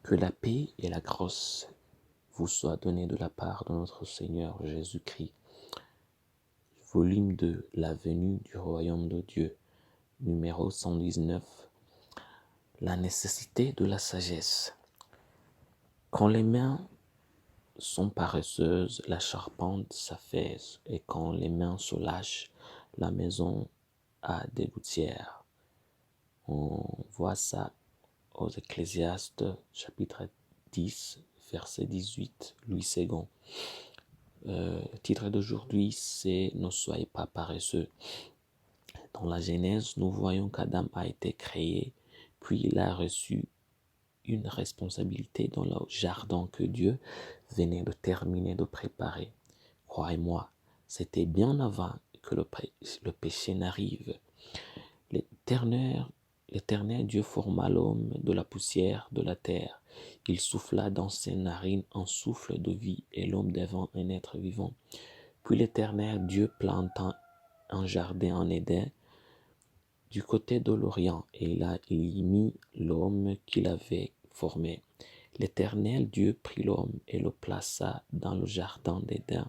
Que la paix et la grâce vous soient données de la part de notre Seigneur Jésus-Christ. Volume 2, La venue du royaume de Dieu, numéro 119. La nécessité de la sagesse. Quand les mains sont paresseuses, la charpente s'affaisse, et quand les mains se lâchent, la maison a des gouttières. On voit ça aux Ecclésiastes, chapitre 10, verset 18, Louis II. Le titre d'aujourd'hui, c'est « Ne soyez pas paresseux ». Dans la Genèse, nous voyons qu'Adam a été créé, puis il a reçu une responsabilité dans le jardin que Dieu venait de terminer de préparer. Croyez-moi, c'était bien avant que le péché n'arrive. L'Éternel Dieu forma l'homme de la poussière de la terre. Il souffla dans ses narines un souffle de vie et l'homme devint un être vivant. Puis l'Éternel Dieu planta un jardin en Éden du côté de l'Orient et là il y mit l'homme qu'il avait formé. L'Éternel Dieu prit l'homme et le plaça dans le jardin d'Éden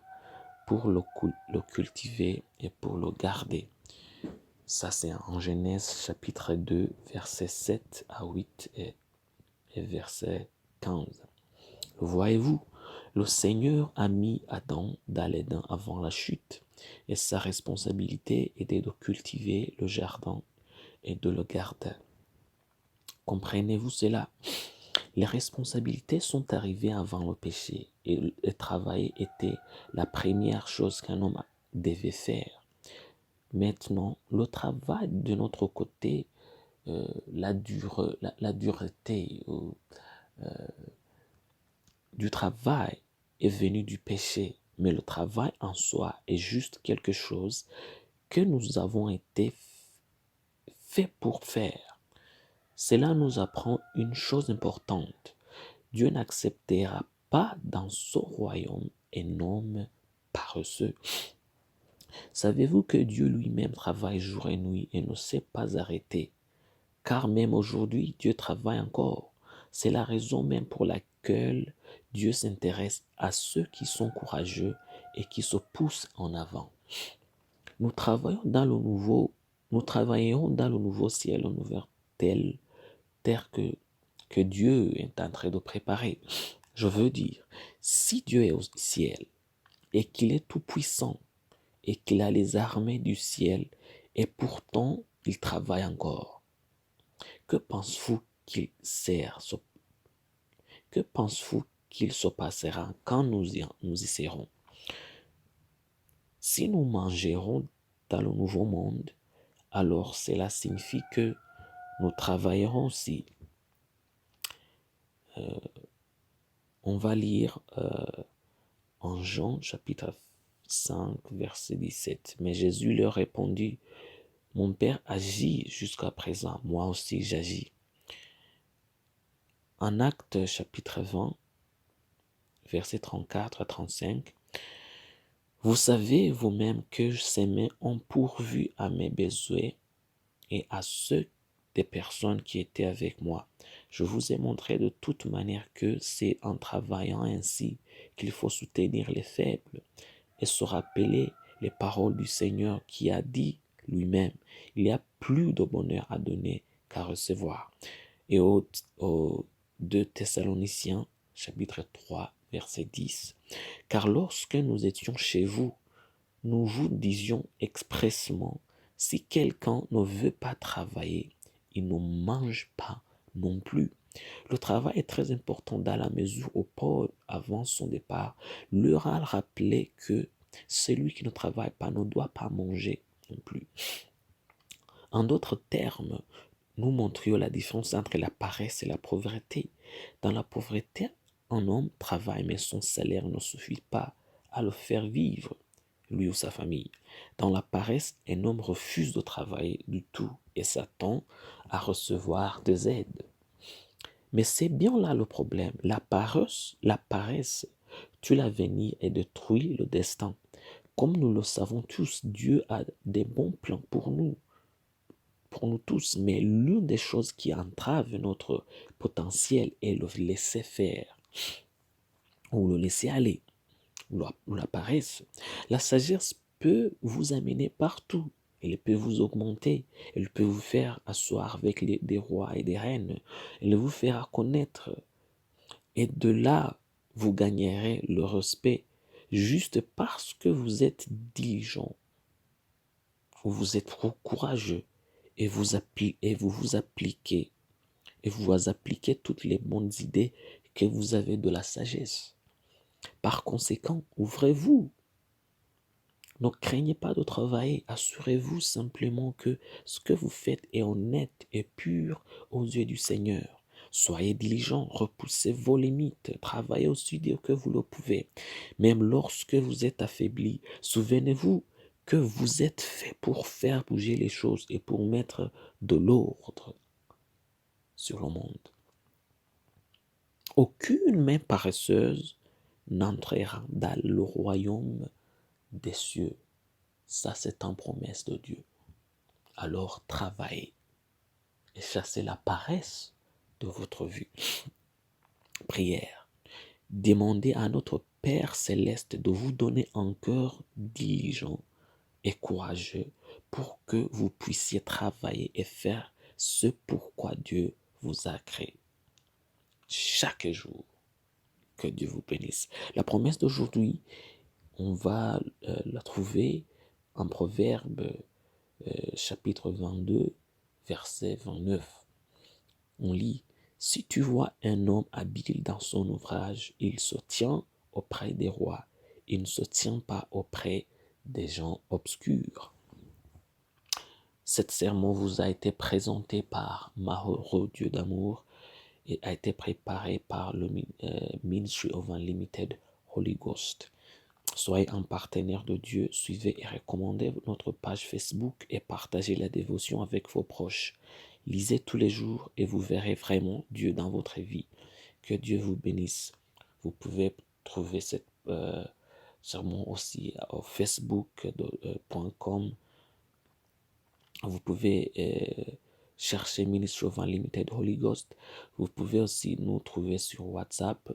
pour le cultiver et pour le garder. Ça, c'est en Genèse chapitre 2, versets 7 à 8 et verset 15. Voyez-vous, le Seigneur a mis Adam dans l'Éden avant la chute et sa responsabilité était de cultiver le jardin et de le garder. Comprenez-vous cela? Les responsabilités sont arrivées avant le péché et le travail était la première chose qu'un homme devait faire. Maintenant, le travail de notre côté, la dureté du travail est venue du péché, mais le travail en soi est juste quelque chose que nous avons été faits pour faire. Cela nous apprend une chose importante. Dieu n'acceptera pas dans son royaume un homme paresseux. Savez-vous que Dieu lui-même travaille jour et nuit et ne s'est pas arrêté? Car même aujourd'hui, Dieu travaille encore. C'est la raison même pour laquelle Dieu s'intéresse à ceux qui sont courageux et qui se poussent en avant. Nous travaillons dans le nouveau ciel, une nouvelle terre que Dieu est en train de préparer. Je veux dire, si Dieu est au ciel et qu'il est tout puissant et qu'il a les armées du ciel et pourtant il travaille encore, que pensez-vous qu'il que pensez-vous qu'il se passera quand nous y serons? Si nous mangerons dans le nouveau monde, alors cela signifie que nous travaillerons aussi. On va lire en Jean chapitre 5 verset 17. Mais Jésus leur répondit, mon Père agit jusqu'à présent, moi aussi j'agis. En Actes chapitre 20 verset 34 à 35, vous savez vous-même que ces mains ont pourvu à mes besoins et à ceux des personnes qui étaient avec moi. Je vous ai montré de toute manière que c'est en travaillant ainsi qu'il faut soutenir les faibles et se rappeler les paroles du Seigneur qui a dit lui-même, il y a plus de bonheur à donner qu'à recevoir. Et au 2 Thessaloniciens chapitre 3 verset 10, car lorsque nous étions chez vous, nous vous disions expressément, si quelqu'un ne veut pas travailler, il ne mange pas non plus. Le travail est très important dans la mesure où Paul, avant son départ, leur a rappelé que celui qui ne travaille pas ne doit pas manger non plus. En d'autres termes, nous montrions la différence entre la paresse et la pauvreté. Dans la pauvreté, un homme travaille, mais son salaire ne suffit pas à le faire vivre, lui ou sa famille. Dans la paresse, un homme refuse de travailler du tout et s'attend à recevoir des aides. Mais c'est bien là le problème. La paresse tue l'avenir et détruit le destin. Comme nous le savons tous, Dieu a des bons plans pour nous. pour nous tous, mais l'une des choses qui entrave notre potentiel est le laisser faire, ou le laisser aller, ou la paresse. La sagesse peut vous amener partout. Elle peut vous augmenter. Elle peut vous faire asseoir avec des rois et des reines. Elle vous faire connaître. Et de là, vous gagnerez le respect juste parce que vous êtes diligent, vous êtes courageux et vous vous appliquez et vous appliquez toutes les bonnes idées que vous avez de la sagesse. Par conséquent, ouvrez-vous. Ne craignez pas de travailler. Assurez-vous simplement que ce que vous faites est honnête et pur aux yeux du Seigneur. Soyez diligents, repoussez vos limites, travaillez aussi dur que vous le pouvez. Même lorsque vous êtes affaibli, souvenez-vous que vous êtes fait pour faire bouger les choses et pour mettre de l'ordre sur le monde. Aucune main paresseuse n'entrera dans le royaume des cieux. Ça, c'est une promesse de Dieu. Alors, travaillez et chassez la paresse de votre vie. Prière. Demandez à notre Père céleste de vous donner un cœur diligent et courageux pour que vous puissiez travailler et faire ce pourquoi Dieu vous a créé. Chaque jour, que Dieu vous bénisse. La promesse d'aujourd'hui, on va la trouver en Proverbe chapitre 22, verset 29. On lit, si tu vois un homme habile dans son ouvrage, il se tient auprès des rois, il ne se tient pas auprès des gens obscurs. Cet sermon vous a été présenté par Mahoro Dieu d'amour et a été préparé par le Ministry of Unlimited Holy Ghost. Soyez un partenaire de Dieu, suivez et recommandez notre page Facebook et partagez la dévotion avec vos proches. Lisez tous les jours et vous verrez vraiment Dieu dans votre vie. Que Dieu vous bénisse. Vous pouvez trouver cette sermon aussi au facebook.com. Vous pouvez chercher Ministry of Unlimited Holy Ghost. Vous pouvez aussi nous trouver sur WhatsApp,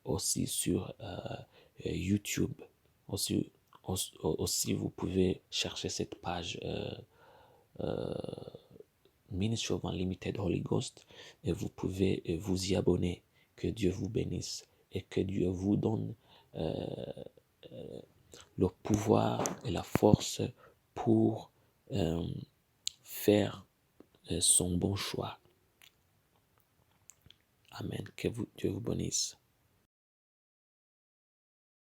aussi sur YouTube. Aussi, vous pouvez chercher cette page Ministry of Unlimited Holy Ghost et vous pouvez vous y abonner. Que Dieu vous bénisse et que Dieu vous donne le pouvoir et la force pour faire son bon choix. Amen. Que Dieu vous bénisse.